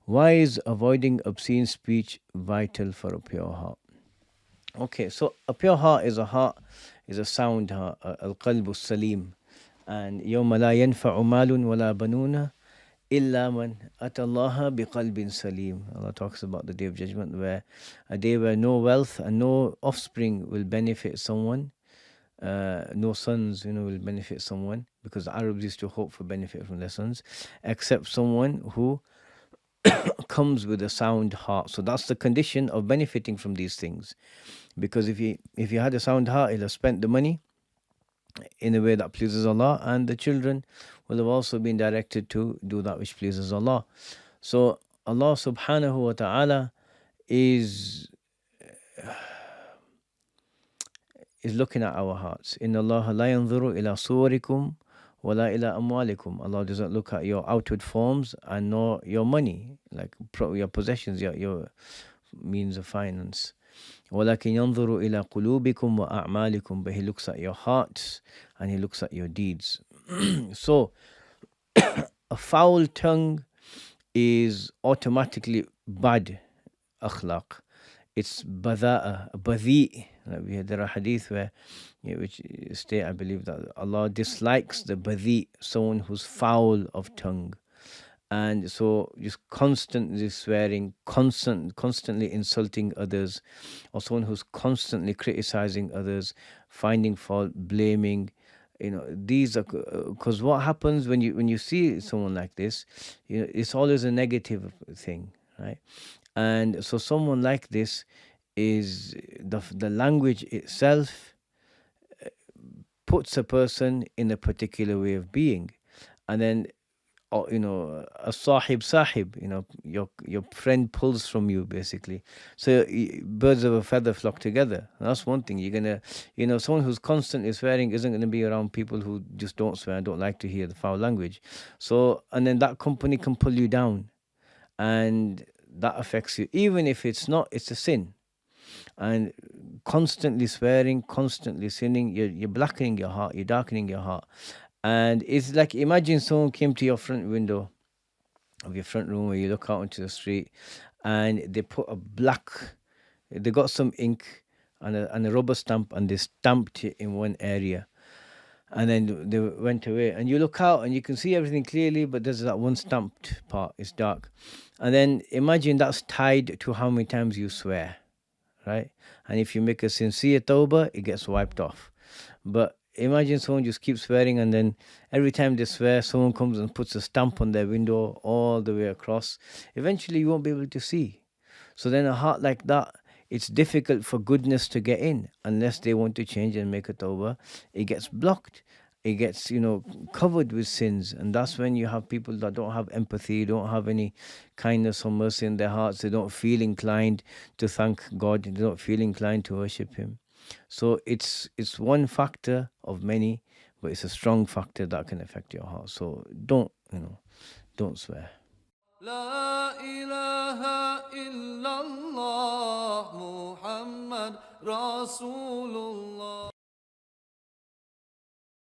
Why is avoiding obscene speech vital for a pure heart? Okay, so a pure heart is a sound heart, al-qalbu salim. And يوم لا ينفع مال ولا بنون إلا من أتى الله بقلب سليم. Allah talks about the day of judgment, where a day where no wealth and no offspring will benefit someone, no sons, will benefit someone, because the Arabs used to hope for benefit from their sons, except someone who comes with a sound heart. So that's the condition of benefiting from these things. Because if you had a sound heart, he'll have spent the money in a way that pleases Allah, and the children will have also been directed to do that which pleases Allah. So Allah subhanahu wa ta'ala is looking at our hearts. Inna Allah la yanzuru ila suwarikum wa la ila amwalikum. Allah doesn't look at your outward forms and nor your money, like your possessions, your means of finance. وَلَكِنْ يَنْظُرُ إِلَى قُلُوبِكُمْ وَأَعْمَالِكُمْ. But He looks at your hearts and He looks at your deeds. So, a foul tongue is automatically bad akhlaq. It's badhi. There are hadith which state, I believe, that Allah dislikes the badhi, someone who's foul of tongue. And so just constantly swearing, constantly insulting others, or someone who's constantly criticizing others, finding fault, blaming, these are, because what happens when you see someone like this, it's always a negative thing, right? And so someone like this is the language itself puts a person in a particular way of being, and then a sahib, your friend pulls from you, basically. So birds of a feather flock together. That's one thing. You're gonna, someone who's constantly swearing isn't going to be around people who just don't swear and don't like to hear the foul language. So, and then that company can pull you down, and that affects you, even if it's a sin. And constantly swearing, constantly sinning, you're blackening your heart, you're darkening your heart. And it's like, imagine someone came to your front window of your front room where you look out into the street, and they got some ink and a rubber stamp, and they stamped it in one area. And then they went away, and you look out and you can see everything clearly, but there's that one stamped part, it's dark. And then imagine that's tied to how many times you swear, right? And if you make a sincere tawbah, it gets wiped off. But imagine someone just keeps swearing, and then every time they swear, someone comes and puts a stamp on their window all the way across. Eventually, you won't be able to see. So then a heart like that, it's difficult for goodness to get in unless they want to change and make a tawbah. It gets blocked. It gets, covered with sins. And that's when you have people that don't have empathy, don't have any kindness or mercy in their hearts. They don't feel inclined to thank God. They don't feel inclined to worship Him. So it's one factor of many, but it's a strong factor that can affect your heart. So don't swear. لا إله إلا الله محمد رسول الله.